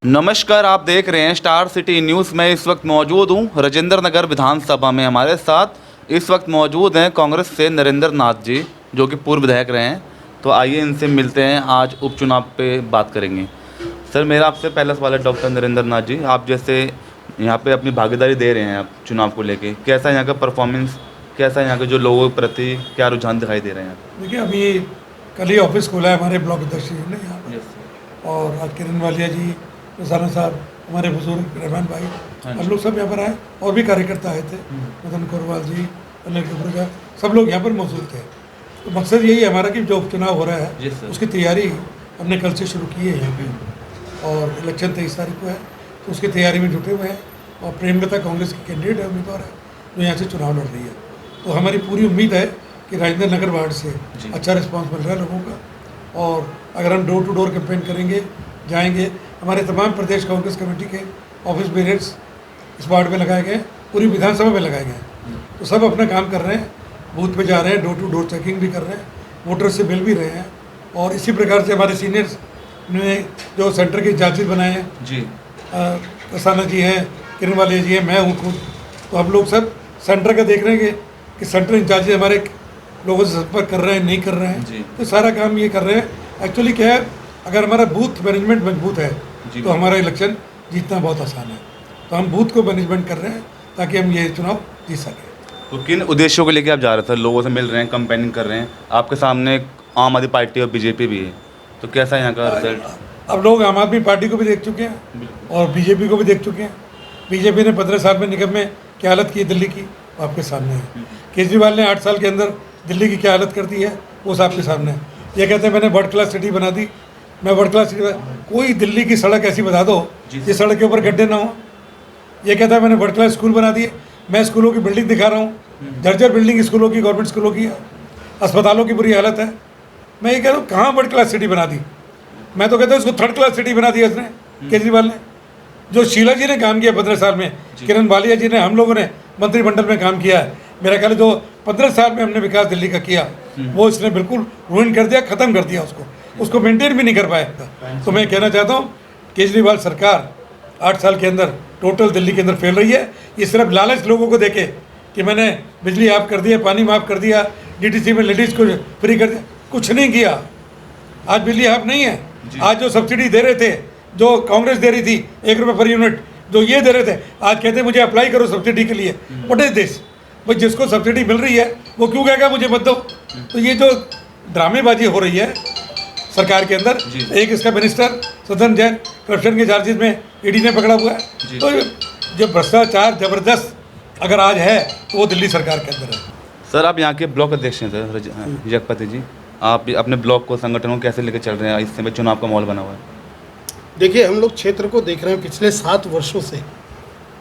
नमस्कार, आप देख रहे हैं स्टार सिटी न्यूज़। मैं इस वक्त मौजूद हूं राजेंद्र नगर विधानसभा में। हमारे साथ इस वक्त मौजूद हैं कांग्रेस से नरेंद्र नाथ जी, जो कि पूर्व विधायक रहे हैं। तो आइए इनसे मिलते हैं, आज उपचुनाव पे बात करेंगे। सर, मेरा आपसे पहला सवाल है डॉक्टर नरेंद्र नाथ जी, आप जैसे यहाँ पे अपनी भागीदारी दे रहे हैं आप चुनाव को लेके, कैसा यहाँ का परफॉर्मेंस, कैसा यहाँ के जो लोगों के प्रति क्या रुझान दिखाई दे रहे हैं? देखिए, अभी कल ही ऑफिस खोला है हमारे ब्लॉक अध्यक्ष जी ने यहाँ पर, और आज किरण वालिया जी, प्रसारण साहब, हमारे बुजुर्ग रहमान भाई, हम लोग सब यहाँ पर आए, और भी कार्यकर्ता आए थे, मदन कोरवाल जी, अनिल कपूर, सब लोग यहाँ पर मौजूद थे। तो मकसद यही है हमारा कि जो उपचुनाव हो रहा है उसकी तैयारी हमने कल से शुरू की है यहाँ पे, और इलेक्शन 23 तारीख को है, तो उसकी तैयारी में जुटे हुए हैं। और प्रेमलता कांग्रेस की कैंडिडेट है, उम्मीदवार है, जो यहाँ से चुनाव लड़ रही है। तो हमारी पूरी उम्मीद है कि राजेंद्र नगर वार्ड से अच्छा रिस्पांस मिल रहा है लोगों का। और अगर हम डोर टू डोर कैंपेन करेंगे, जाएंगे, हमारे तमाम प्रदेश कांग्रेस कमेटी के ऑफिस बेरेट्स इस वार्ड में लगाए गए, पूरी विधानसभा में लगाए गए। तो सब अपना काम कर रहे हैं, बूथ पे जा रहे हैं, डोर टू डोर चेकिंग भी कर रहे हैं, वोटर से मिल भी रहे हैं। और इसी प्रकार से हमारे सीनियर्स ने जो सेंटर के इंचार्जेस बनाए हैं जी, प्रसाना जी हैं, किरण वालिया जी हैं, मैं हूँ खुद। तो हम लोग सब सेंटर का देख रहे हैं कि सेंटर इंचार्जेस हमारे लोगों से संपर्क कर रहे हैं, नहीं कर रहे हैं, तो सारा काम ये कर रहे हैं। एक्चुअली क्या है, अगर हमारा बूथ मैनेजमेंट मजबूत है तो हमारा इलेक्शन जीतना बहुत आसान है। तो हम बूथ को मैनेजमेंट कर रहे हैं ताकि हम ये चुनाव जीत सकें। तो किन उद्देश्यों को लेकर आप जा रहे थे? लोगों से मिल रहे हैं, कैंपेनिंग कर रहे हैं, आपके सामने आम आदमी पार्टी और बीजेपी भी है, तो कैसा यहाँ का रिजल्ट? अब लोग आम आदमी पार्टी को भी देख चुके हैं और बीजेपी को भी देख चुके हैं। बीजेपी ने 15 साल में निगम में क्या हालत की दिल्ली की, वो आपके सामने है। केजरीवाल ने 8 साल के अंदर दिल्ली की क्या हालत कर दी है, वो आपके सामने है। ये कहते हैं मैंने वर्ल्ड क्लास सिटी बना दी, मैं वर्ल्ड क्लास सिटी, कोई दिल्ली की सड़क ऐसी बता दो जिस सड़क के ऊपर गड्ढे ना हो। ये कहता है मैंने वर्ल्ड क्लास स्कूल बना दिए, मैं स्कूलों की बिल्डिंग दिखा रहा हूँ, जर्जर बिल्डिंग स्कूलों की, गवर्नमेंट स्कूलों की, अस्पतालों की बुरी हालत है। मैं ये कह रहा हूँ कहाँ वर्ल्ड क्लास सिटी बना दी? मैं तो कहता हूँ इसको थर्ड क्लास सिटी बना दिया इसने, केजरीवाल ने। जो शीला जी ने काम किया 15 साल में, किरण वालिया जी ने, हम लोगों ने मंत्रिमंडल में काम किया है, मेरा ख्याल है जो 15 साल में हमने विकास दिल्ली का किया, वो इसने बिल्कुल रूइन कर दिया, ख़त्म कर दिया उसको मेंटेन भी नहीं कर पाया। तो मैं कहना चाहता हूँ केजरीवाल सरकार 8 साल के अंदर टोटल दिल्ली के अंदर फैल रही है। ये सिर्फ लालच लोगों को देके कि मैंने बिजली माफ़ कर दिया, पानी माफ़ कर दिया, DTC में लेडीज़ को फ्री कर दिया, कुछ नहीं किया। आज बिजली हाफ नहीं है। आज जो सब्सिडी दे रहे थे, जो कांग्रेस दे रही थी 1 रुपये पर यूनिट, जो ये दे रहे थे, आज कहते हैं मुझे अप्लाई करो सब्सिडी के लिए। What is this? भाई जिसको सब्सिडी मिल रही है वो क्यों कहेगा मुझे मत दो? तो ये जो ड्रामेबाजी हो रही है सरकार के अंदर, एक इसका मिनिस्टर सदन जैन करप्शन के चार्जेस में ED ने पकड़ा हुआ है। तो जो भ्रष्टाचार जबरदस्त अगर आज है तो वो दिल्ली सरकार के अंदर है। सर, आप यहाँ के ब्लॉक अध्यक्ष हैं सर जगपति जी, आप अपने ब्लॉक को, संगठन को कैसे लेकर चल रहे हैं? इस समय चुनाव का माहौल बना हुआ है। देखिए, हम लोग क्षेत्र को देख रहे हैं पिछले 7 वर्षों से।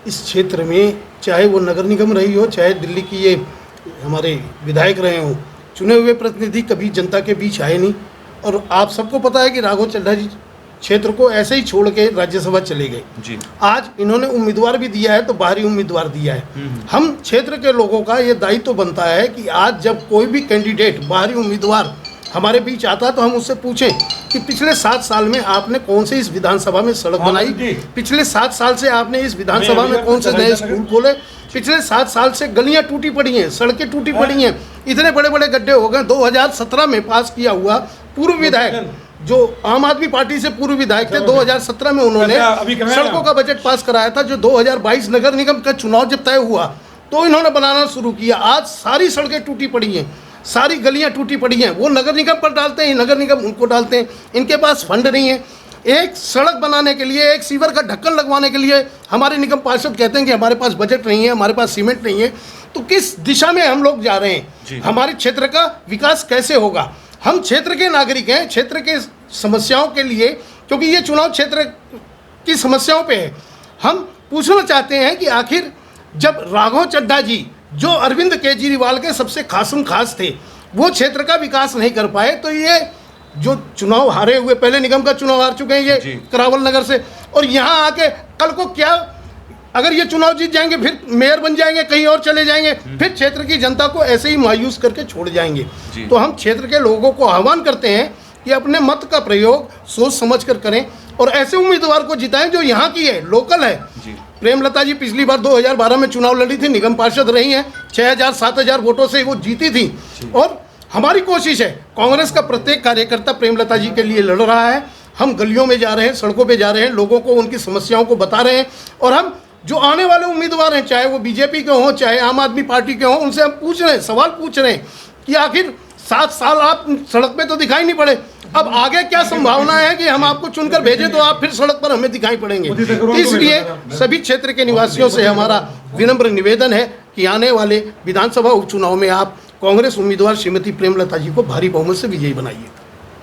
इस क्षेत्र में चाहे वो नगर निगम रही हो, चाहे दिल्ली की ये हमारे विधायक रहे हों, चुने हुए प्रतिनिधि कभी जनता के बीच आए नहीं। और आप सबको पता है कि राघव चड्ढा जी क्षेत्र को ऐसे ही छोड़ के राज्यसभा चले गए जी। आज इन्होंने उम्मीदवार भी दिया है, तो बाहरी उम्मीदवार दिया है। हम क्षेत्र के लोगों का ये दायित्व तो बनता है कि आज जब कोई भी कैंडिडेट, बाहरी उम्मीदवार हमारे बीच आता है तो हम उससे पूछें कि पिछले 7 साल में आपने कौन से इस विधानसभा में सड़क बनाई, पिछले 7 साल से आपने इस विधानसभा में कौन से नए स्कूल खोले, पिछले 7 साल से गलियां टूटी पड़ी हैं, सड़कें टूटी पड़ी हैं, इतने बड़े बड़े गड्ढे हो गए। 2017 में पास किया हुआ पूर्व विधायक, जो आम आदमी पार्टी से पूर्व विधायक थे, 2017 में उन्होंने सड़कों का बजट पास कराया था। जो 2022 नगर निगम का चुनाव जब तय हुआ तो इन्होंने बनाना शुरू किया। आज सारी सड़कें टूटी पड़ी हैं, सारी गलियां टूटी पड़ी हैं। वो नगर निगम पर डालते हैं, नगर निगम उनको डालते हैं। इनके पास फंड नहीं है। एक सड़क बनाने के लिए, एक सीवर का ढक्कन लगवाने के लिए हमारे निगम पार्षद कहते हैं कि हमारे पास बजट नहीं है, हमारे पास सीमेंट नहीं है। तो किस दिशा में हम लोग जा रहे हैं? हमारे क्षेत्र का विकास कैसे होगा? हम क्षेत्र के नागरिक हैं, क्षेत्र के समस्याओं के लिए, क्योंकि ये चुनाव क्षेत्र की समस्याओं पे है। हम पूछना चाहते हैं कि आखिर जब राघव चड्ढा जी, जो अरविंद केजरीवाल के सबसे खासम खास थे, वो क्षेत्र का विकास नहीं कर पाए, तो ये जो चुनाव हारे हुए, पहले निगम का चुनाव हार चुके हैं ये करावल नगर से, और यहाँ आके कल को क्या, अगर ये चुनाव जीत जाएंगे फिर मेयर बन जाएंगे, कहीं और चले जाएंगे, फिर क्षेत्र की जनता को ऐसे ही मायूस करके छोड़ जाएंगे। तो हम क्षेत्र के लोगों को आह्वान करते हैं कि अपने मत का प्रयोग सोच समझ कर करें। और ऐसे उम्मीदवार को जिताएं जो यहाँ की है, लोकल है। जी। प्रेमलता जी पिछली बार 2012 में चुनाव लड़ी थी, निगम पार्षद रही हैं, 6,000-7,000 वोटों से वो जीती थी। और हमारी कोशिश है, कांग्रेस का प्रत्येक कार्यकर्ता प्रेमलता जी के लिए लड़ रहा है। हम गलियों में जा रहे हैं, सड़कों पे जा रहे हैं, लोगों को उनकी समस्याओं को बता रहे हैं। और हम जो आने वाले उम्मीदवार हैं, चाहे वो बीजेपी के हों, चाहे आम आदमी पार्टी के हों, उनसे हम पूछ रहे हैं, सवाल पूछ रहे हैं कि आखिर 7 साल आप सड़क पे तो दिखाई नहीं पड़े, अब आगे क्या संभावना है कि हम आपको चुनकर भेजें तो आप फिर सड़क पर हमें दिखाई पड़ेंगे। इसलिए सभी क्षेत्र के निवासियों से हमारा विनम्र निवेदन है कि आने वाले विधानसभा उपचुनाव में आप कांग्रेस उम्मीदवार श्रीमती प्रेमलता जी को भारी बहुमत से विजयी बनाइए।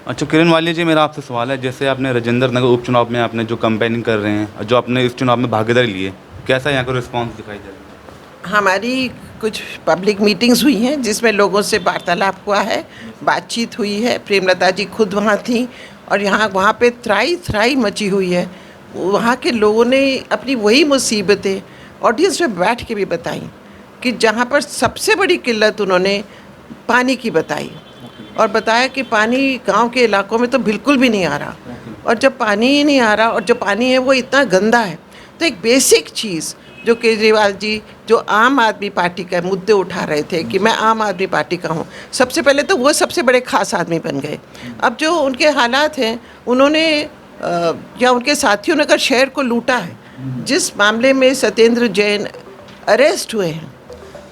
अच्छा किरण वालिया जी, मेरा आपसे सवाल है, जैसे आपने राजेंद्र नगर उपचुनाव में आपने जो कैंपेनिंग कर रहे हैं, जो आपने इस चुनाव में भागीदारी ली है, कैसा यहाँ का रिस्पांस दिखाई दे रहा है? हमारी कुछ पब्लिक मीटिंग्स हुई हैं जिसमें लोगों से वार्तालाप हुआ है, बातचीत हुई है। प्रेमलता जी खुद वहाँ थी और वहाँ पे त्राई मची हुई है। वहाँ के लोगों ने अपनी वही मुसीबतें ऑडियंस में बैठ के भी बताई कि जहाँ पर सबसे बड़ी किल्लत उन्होंने पानी की बताई और बताया कि पानी गांव के इलाकों में तो बिल्कुल भी नहीं आ रहा, और जब पानी ही नहीं आ रहा और जो पानी है वो इतना गंदा है, तो एक बेसिक चीज़ जो केजरीवाल जी जो आम आदमी पार्टी का मुद्दे उठा रहे थे कि मैं आम आदमी पार्टी का हूँ, सबसे पहले तो वो सबसे बड़े खास आदमी बन गए। अब जो उनके हालात हैं, उन्होंने या उनके साथियों ने अगर शहर को लूटा है, जिस मामले में सत्येंद्र जैन अरेस्ट हुए हैं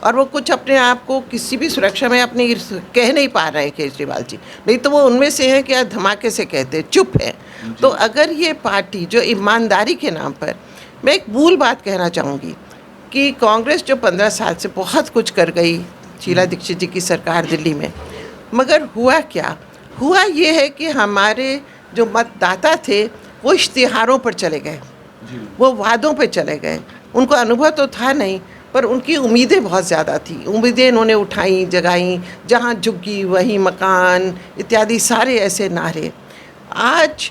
और वो कुछ अपने आप को किसी भी सुरक्षा में अपनी कह नहीं पा रहे हैं केजरीवाल जी, नहीं तो वो उनमें से हैं कि धमाके से कहते चुप है। तो अगर ये पार्टी जो ईमानदारी के नाम पर, मैं एक मूल बात कहना चाहूँगी कि कांग्रेस जो 15 साल से बहुत कुछ कर गई, शीला दीक्षित जी की सरकार दिल्ली में, मगर हुआ क्या? हुआ ये है कि हमारे जो मतदाता थे वो इश्तिहारों पर चले गए, वो वादों पर चले गए। उनको अनुभव तो था नहीं, पर उनकी उम्मीदें बहुत ज़्यादा थी। उम्मीदें इन्होंने उठाई, जगाई, जहाँ झुग्गी वहीं मकान इत्यादि सारे ऐसे नारे। आज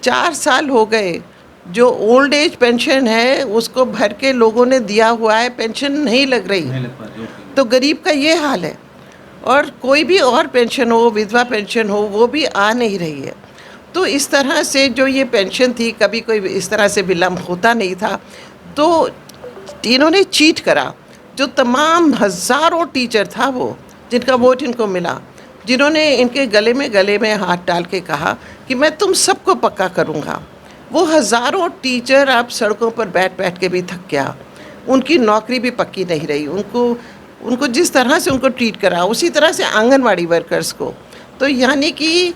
4 साल हो गए, जो ओल्ड एज पेंशन है उसको भर के लोगों ने दिया हुआ है, पेंशन नहीं लग रही, तो गरीब का ये हाल है। और कोई भी और पेंशन हो, विधवा पेंशन हो, वो भी आ नहीं रही है। तो इस तरह से जो ये पेंशन थी, कभी कोई इस तरह से विलम्ब होता नहीं था। तो इन्होंने चीट करा। जो तमाम हज़ारों टीचर था वो, जिनका वोट इनको मिला, जिन्होंने इनके गले में हाथ डाल के कहा कि मैं तुम सबको पक्का करूँगा, वो हज़ारों टीचर अब सड़कों पर बैठ के भी थक गया। उनकी नौकरी भी पक्की नहीं रही। उनको जिस तरह से उनको ट्रीट करा, उसी तरह से आंगनवाड़ी वर्कर्स को। तो यानी कि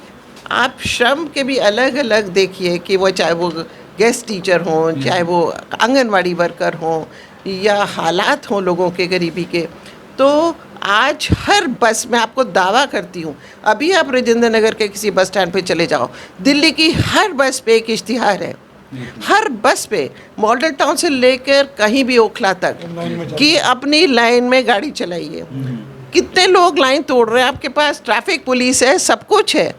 आप श्रम के भी अलग अलग देखिए कि वो चाहे वो गेस्ट टीचर हों, चाहे वो आंगनवाड़ी वर्कर हों, या हालात हों लोगों के गरीबी के। तो आज हर बस, मैं आपको दावा करती हूँ, अभी आप राजेंद्र नगर के किसी बस स्टैंड पे चले जाओ, दिल्ली की हर बस पे एक इश्तिहार है, हर बस पे, मॉडल टाउन से लेकर कहीं भी ओखला तक, कि अपनी लाइन में गाड़ी चलाइए। कितने लोग लाइन तोड़ रहे हैं, आपके पास ट्रैफिक पुलिस है, सब कुछ है,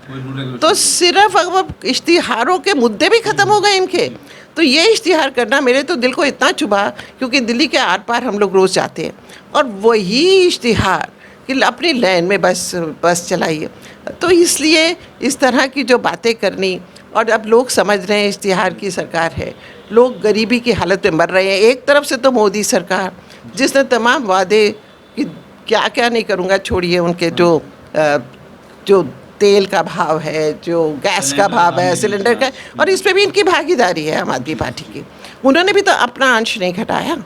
तो सिर्फ अब इश्तिहारों के मुद्दे भी ख़त्म हो गए इनके। तो ये इश्तिहार करना मेरे तो दिल को इतना चुभा, क्योंकि दिल्ली के आर पार हम लोग रोज़ जाते हैं, और वही इश्तिहार कि अपनी लाइन में बस चलाइए। तो इसलिए इस तरह की जो बातें करनी, और अब लोग समझ रहे हैं इश्तिहार की सरकार है, लोग गरीबी की हालत में मर रहे हैं। एक तरफ से तो मोदी सरकार, जिसने तमाम वादे कि क्या क्या नहीं करूँगा, छोड़िए उनके जो तेल का भाव है, जो गैस का भाव है, सिलेंडर का, और इस पे भी इनकी भागीदारी है आम आदमी पार्टी की, उन्होंने भी तो अपना अंश नहीं घटाया।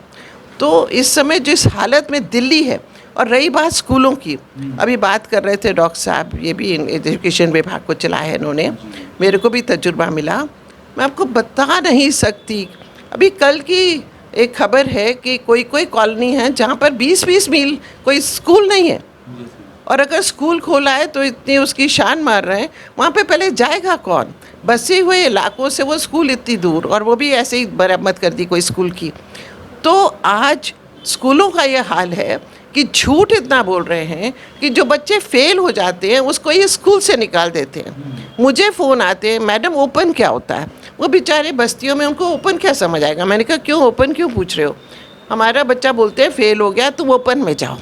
तो इस समय जिस हालत में दिल्ली है, और रही बात स्कूलों की, अभी बात कर रहे थे डॉक्टर साहब, ये भी एजुकेशन विभाग को चलाया है इन्होंने, मेरे को भी तजुर्बा मिला, मैं आपको बता नहीं सकती। अभी कल की एक खबर है कि कोई कॉलोनी है जहाँ पर 20-20 मील कोई स्कूल नहीं है, और अगर स्कूल खोला है तो इतनी उसकी शान मार रहे हैं, वहाँ पे पहले जाएगा कौन? बसे हुए इलाकों से वो स्कूल इतनी दूर, और वो भी ऐसे ही मरम्मत कर दी कोई स्कूल की। तो आज स्कूलों का ये हाल है कि झूठ इतना बोल रहे हैं कि जो बच्चे फेल हो जाते हैं उसको ये स्कूल से निकाल देते हैं। मुझे फ़ोन आते हैं, मैडम ओपन क्या होता है? वो बेचारे बस्तियों में, उनको ओपन क्या समझ आएगा? मैंने कहा क्यों ओपन क्यों पूछ रहे हो? हमारा बच्चा बोलते हैं फेल हो गया, तुम ओपन में जाओ।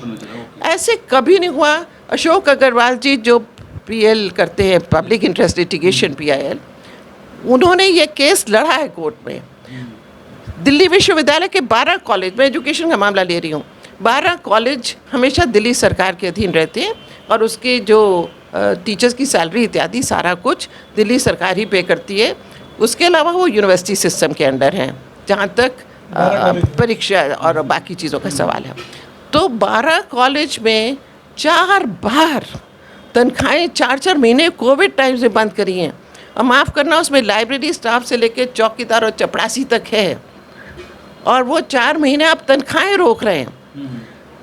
ऐसे कभी नहीं हुआ। अशोक अग्रवाल जी जो PL करते हैं, पब्लिक इंटरेस्ट लिटिगेशन PIL, उन्होंने ये केस लड़ा है कोर्ट में। दिल्ली विश्वविद्यालय के 12 कॉलेज, मैं एजुकेशन का मामला ले रही हूँ, 12 कॉलेज हमेशा दिल्ली सरकार के अधीन रहते हैं और उसके जो टीचर्स की सैलरी इत्यादि सारा कुछ दिल्ली सरकार ही पे करती है। उसके अलावा वो यूनिवर्सिटी सिस्टम के अंडर हैं जहाँ तक परीक्षा और बाकी चीज़ों का सवाल है। तो 12 कॉलेज में 4 बार तनख्वाहें 4-4 महीने कोविड टाइम से बंद करी हैं। और माफ़ करना, उसमें लाइब्रेरी स्टाफ से लेकर चौकीदार और चपरासी तक है, और वो 4 महीने आप तनख्वाहें रोक रहे हैं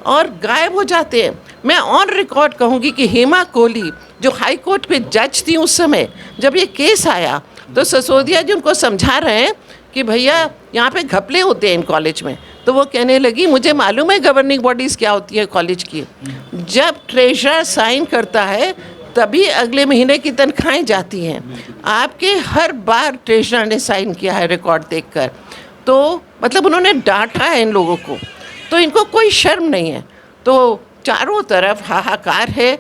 और गायब हो जाते हैं। मैं ऑन रिकॉर्ड कहूँगी कि हेमा कोहली जो हाई कोर्ट पे जज थी उस समय, जब ये केस आया तो सिसोदिया जी उनको समझा रहे हैं कि भैया यहाँ पे घपले होते हैं इन कॉलेज में। तो वो कहने लगी मुझे मालूम है गवर्निंग बॉडीज़ क्या होती है कॉलेज की। जब ट्रेजरर साइन करता है तभी अगले महीने की तनख्वाहें जाती हैं। आपके हर बार ट्रेजरर ने साइन किया है रिकॉर्ड देखकर। तो मतलब उन्होंने डांटा है इन लोगों को, तो इनको कोई शर्म नहीं है। तो चारों तरफ हाहाकार है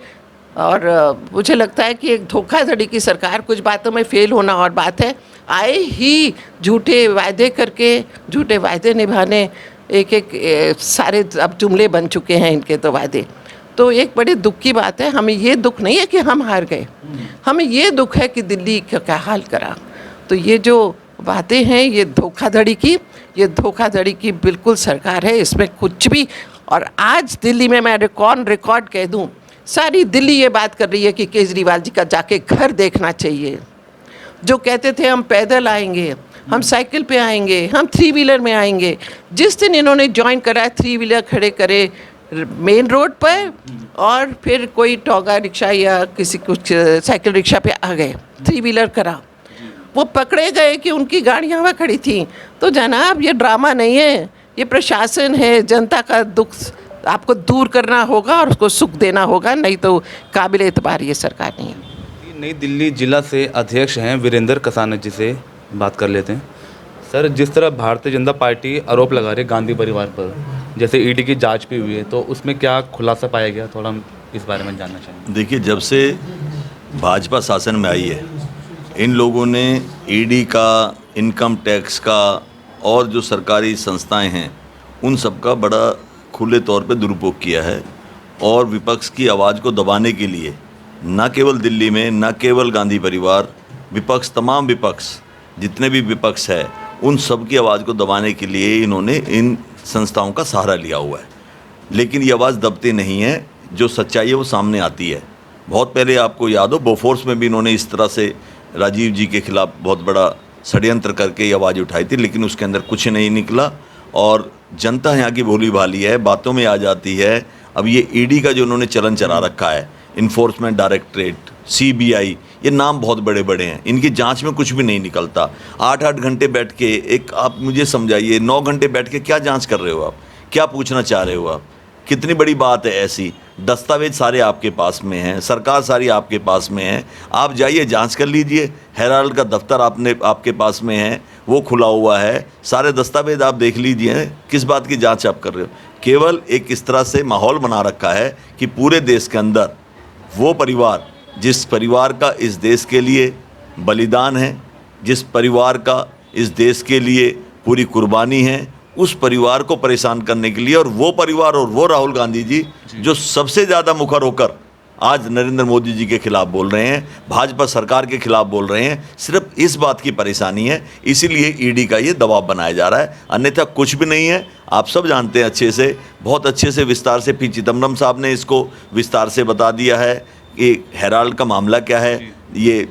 और मुझे लगता है कि एक धोखाधड़ी की सरकार, कुछ बातों में फेल होना और बात है, आए ही झूठे वायदे करके झूठे वायदे निभाने, एक सारे अब जुमले बन चुके हैं इनके तो वायदे। तो एक बड़ी दुख की बात है। हमें ये दुख नहीं है कि हम हार गए, हमें ये दुख है कि दिल्ली का क्या हाल करा। तो ये जो बातें हैं ये धोखाधड़ी की बिल्कुल सरकार है, इसमें कुछ भी। और आज दिल्ली में मैं रिकॉर्ड कह दूं, सारी दिल्ली ये बात कर रही है कि केजरीवाल जी का जाके घर देखना चाहिए। जो कहते थे हम पैदल आएंगे, हम साइकिल पे आएंगे, हम 3 व्हीलर में आएंगे, जिस दिन इन्होंने ज्वाइन करा 3 व्हीलर खड़े करे मेन रोड पर और फिर कोई टोगा रिक्शा या किसी कुछ साइकिल रिक्शा पे आ गए, 3 व्हीलर करा, वो पकड़े गए कि उनकी गाड़ियाँ वहाँ खड़ी थी। तो जनाब ये ड्रामा नहीं है, ये प्रशासन है। जनता का दुख आपको दूर करना होगा और उसको सुख देना होगा, नहीं तो काबिल एतबार ये सरकार नहीं है। नई दिल्ली जिला से अध्यक्ष हैं वीरेंद्र कसाना जी से बात कर लेते हैं। सर, जिस तरह भारतीय जनता पार्टी आरोप लगा रही है गांधी परिवार पर, जैसे ईडी की जांच भी हुई है, तो उसमें क्या खुलासा पाया गया, थोड़ा हम इस बारे में जानना चाहेंगे। देखिए, जब से भाजपा शासन में आई है, इन लोगों ने ईडी का, इनकम टैक्स का और जो सरकारी संस्थाएं हैं उन सब का बड़ा खुले तौर पे दुरुपयोग किया है। और विपक्ष की आवाज़ को दबाने के लिए न केवल दिल्ली में, न केवल गांधी परिवार, विपक्ष, तमाम विपक्ष जितने भी विपक्ष है उन सब की आवाज़ को दबाने के लिए इन्होंने इन संस्थाओं का सहारा लिया हुआ है। लेकिन ये आवाज़ दबती नहीं है, जो सच्चाई है वो सामने आती है। बहुत पहले आपको याद हो, बोफोर्स में भी इन्होंने इस तरह से राजीव जी के खिलाफ बहुत बड़ा षड्यंत्र करके ये आवाज़ उठाई थी, लेकिन उसके अंदर कुछ नहीं निकला। और जनता यहाँ की भोली भाली है, बातों में आ जाती है। अब ये ईडी का जो उन्होंने चलन चला रखा है, इन्फोर्समेंट डायरेक्टरेट, सीबीआई, ये नाम बहुत बड़े बड़े हैं, इनकी जांच में कुछ भी नहीं निकलता। 8-8 घंटे बैठ के, एक आप मुझे समझाइए, 9 घंटे बैठ के क्या जांच कर रहे हो आप, क्या पूछना चाह रहे हो आप? कितनी बड़ी बात है ऐसी? दस्तावेज सारे आपके पास में हैं, सरकार सारी आपके पास में है, आप जाइए जांच कर लीजिए। हेराल्ड का दफ्तर आपके पास में है, वो खुला हुआ है, सारे दस्तावेज आप देख लीजिए। किस बात की जांच आप कर रहे हो? केवल एक इस तरह से माहौल बना रखा है कि पूरे देश के अंदर वो परिवार, जिस परिवार का इस देश के लिए बलिदान है, जिस परिवार का इस देश के लिए पूरी कुर्बानी है, उस परिवार को परेशान करने के लिए, और वो परिवार और वो राहुल गांधी जी जो सबसे ज़्यादा मुखर होकर आज नरेंद्र मोदी जी के खिलाफ बोल रहे हैं, भाजपा सरकार के खिलाफ बोल रहे हैं, सिर्फ इस बात की परेशानी है। इसीलिए ईडी का ये दबाव बनाया जा रहा है, अन्यथा कुछ भी नहीं है। आप सब जानते हैं अच्छे से, बहुत अच्छे से विस्तार से पी चिदम्बरम साहब ने इसको विस्तार से बता दिया है कि हेराल्ड का मामला क्या है। ये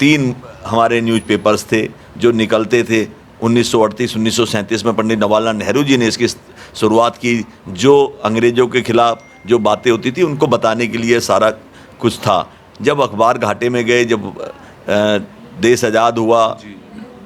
3 हमारे न्यूज़पेपर्स थे जो निकलते थे 1938-1937 में। पंडित जवाहरलाल नेहरू जी ने इसकी शुरुआत की, जो अंग्रेज़ों के खिलाफ जो बातें होती थी उनको बताने के लिए सारा कुछ था। जब अखबार घाटे में गए, जब देश आज़ाद हुआ,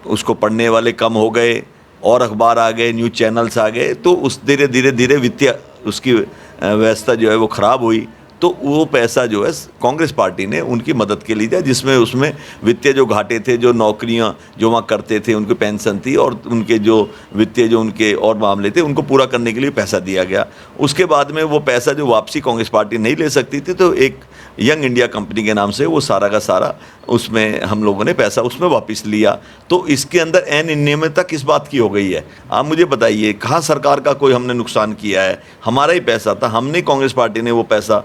उसको पढ़ने वाले कम हो गए और अखबार आ गए, न्यूज़ चैनल्स आ गए, तो उस धीरे धीरे वित्तीय उसकी व्यवस्था जो है वो ख़राब हुई। तो वो पैसा जो है कांग्रेस पार्टी ने उनकी मदद के लिए दिया, जिसमें उसमें वित्तीय जो घाटे थे, जो नौकरियां जो वहाँ करते थे, उनकी पेंशन थी और उनके जो वित्तीय जो उनके और मामले थे उनको पूरा करने के लिए पैसा दिया गया। उसके बाद में वो पैसा जो वापसी कांग्रेस पार्टी नहीं ले सकती थी, तो एक यंग इंडिया कंपनी के नाम से वो सारा का सारा उसमें हम लोगों ने पैसा उसमें वापस लिया। तो इसके अंदर अनियमितता किस बात की हो गई है? आप मुझे बताइए, कहाँ सरकार का कोई हमने नुकसान किया है? हमारा ही पैसा था, हमने कांग्रेस पार्टी ने वो पैसा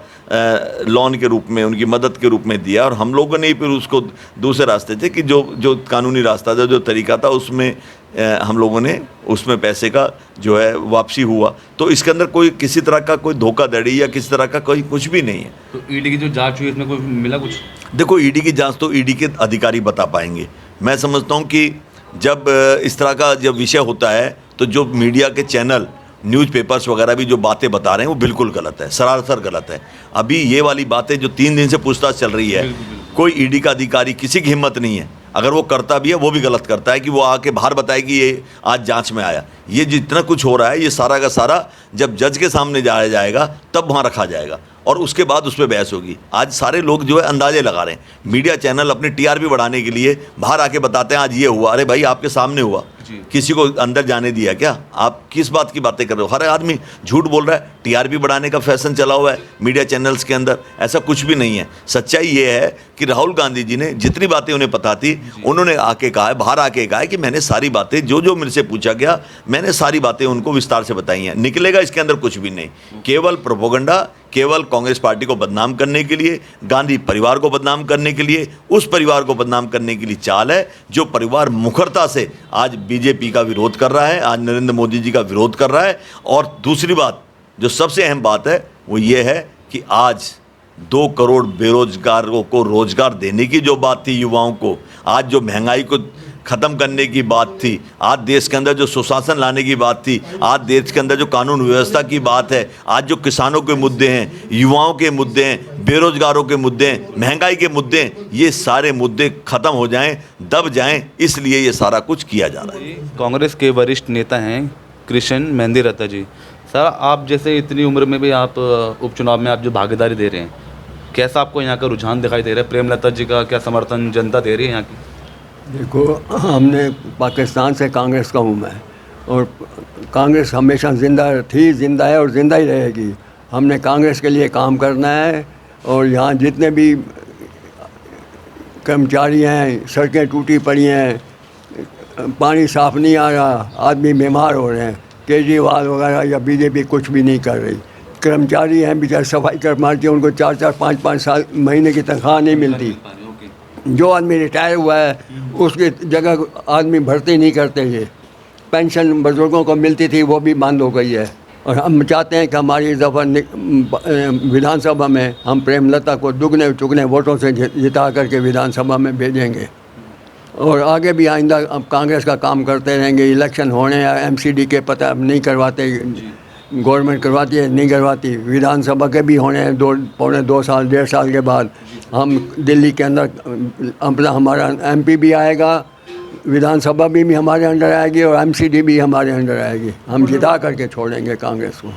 लोन के रूप में उनकी मदद के रूप में दिया, और हम लोगों ने फिर उसको दूसरे रास्ते थे कि जो कानूनी रास्ता था, जो तरीका था, उसमें हम लोगों ने उसमें पैसे का जो है वापसी हुआ। तो इसके अंदर कोई किसी तरह का कोई धोखाधड़ी या किसी तरह का कोई कुछ भी नहीं है। तो ईडी की जो जांच हुई इसमें कोई मिला कुछ? देखो, ईडी की जांच तो ईडी के अधिकारी बता पाएंगे। मैं समझता हूँ कि जब इस तरह का जब विषय होता है तो जो मीडिया के चैनल, न्यूज़पेपर्स वगैरह भी जो बातें बता रहे हैं वो बिल्कुल गलत है, सरासर गलत है। अभी ये वाली बातें जो 3 दिन से पूछताछ चल रही है, कोई ईडी का अधिकारी, किसी की हिम्मत नहीं है, अगर वो करता भी है वो भी गलत करता है कि वो आके बाहर बताए कि ये आज जांच में आया। ये जितना कुछ हो रहा है ये सारा का सारा जब जज के सामने जाया जाएगा तब वहाँ रखा जाएगा और उसके बाद उस पर बहस होगी। आज सारे लोग जो है अंदाजे लगा रहे हैं। मीडिया चैनल अपने टीआरपी बढ़ाने के लिए बाहर आके बताते हैं आज ये हुआ। अरे भाई, आपके सामने हुआ, किसी को अंदर जाने दिया क्या? आप किस बात की बातें कर रहे हो? हर आदमी झूठ बोल रहा है। टीआरपी बढ़ाने का फैशन चला हुआ है मीडिया चैनल्स के अंदर, ऐसा कुछ भी नहीं है। सच्चाई ये है कि राहुल गांधी जी ने जितनी बातें उन्हें पता थी उन्होंने आके कहा है, बाहर आके कहा है कि मैंने सारी बातें जो मेरे से पूछा गया मैंने सारी बातें उनको विस्तार से बताई हैं। निकलेगा इसके अंदर कुछ भी नहीं, केवल प्रोपोगंडा, केवल कांग्रेस पार्टी को बदनाम करने के लिए, गांधी परिवार को बदनाम करने के लिए, उस परिवार को बदनाम करने के लिए चाल है जो परिवार मुखरता से आज बीजेपी का विरोध कर रहा है, आज नरेंद्र मोदी जी का विरोध कर रहा है। और दूसरी बात, जो सबसे अहम बात है वो ये है कि आज 2 करोड़ बेरोजगारों को रोजगार देने की जो बात थी, युवाओं को, आज जो महंगाई को ख़त्म करने की बात थी, आज देश के अंदर जो सुशासन लाने की बात थी, आज देश के अंदर जो कानून व्यवस्था की बात है, आज जो किसानों के मुद्दे हैं, युवाओं के मुद्दे हैं, बेरोजगारों के मुद्दे हैं, महंगाई के मुद्दे हैं, ये सारे मुद्दे ख़त्म हो जाएं, दब जाएं, इसलिए ये सारा कुछ किया जा रहा है। कांग्रेस के वरिष्ठ नेता हैं कृष्ण मेहंदीरत्ता जी। सर, आप जैसे इतनी उम्र में भी आप उपचुनाव में आप जो भागीदारी दे रहे हैं, कैसा आपको यहाँ का रुझान दिखाई दे रहा है? प्रेमलता जी का क्या समर्थन जनता दे रही है यहाँ की? देखो, हमने पाकिस्तान से कांग्रेस का हूँ मैं, और कांग्रेस हमेशा जिंदा है और ज़िंदा ही रहेगी। हमने कांग्रेस के लिए काम करना है, और यहाँ जितने भी कर्मचारी हैं, सड़कें टूटी पड़ी हैं, पानी साफ़ नहीं आ रहा, आदमी बीमार हो रहे हैं, केजरीवाल वगैरह या बीजेपी कुछ भी नहीं कर रही। कर्मचारी हैं बेचारे, सफाई कर्मचारी, उनको 4-4, 5-5 साल महीने की तनख्वाह नहीं मिलती। जो आदमी रिटायर हुआ है उसकी जगह आदमी भर्ती नहीं करते। ये पेंशन बुजुर्गों को मिलती थी वो भी बंद हो गई है। और हम चाहते हैं कि हमारी इस दफ़ा विधानसभा में हम प्रेमलता को दुगने चुगने वोटों से जिता करके विधानसभा में भेजेंगे, और आगे भी आइंदा अब कांग्रेस का काम करते रहेंगे। इलेक्शन होने या एमसीडी के पता नहीं करवाते, गवर्नमेंट करवाती है नहीं करवाती, विधानसभा के भी होने हैं 2 साल 1.5 साल के बाद। हम दिल्ली के अंदर अपना हमारा एमपी भी आएगा, विधानसभा भी हमारे अंडर आएगी और एमसीडी भी हमारे अंडर आएगी। हम जिता करके छोड़ेंगे कांग्रेस को।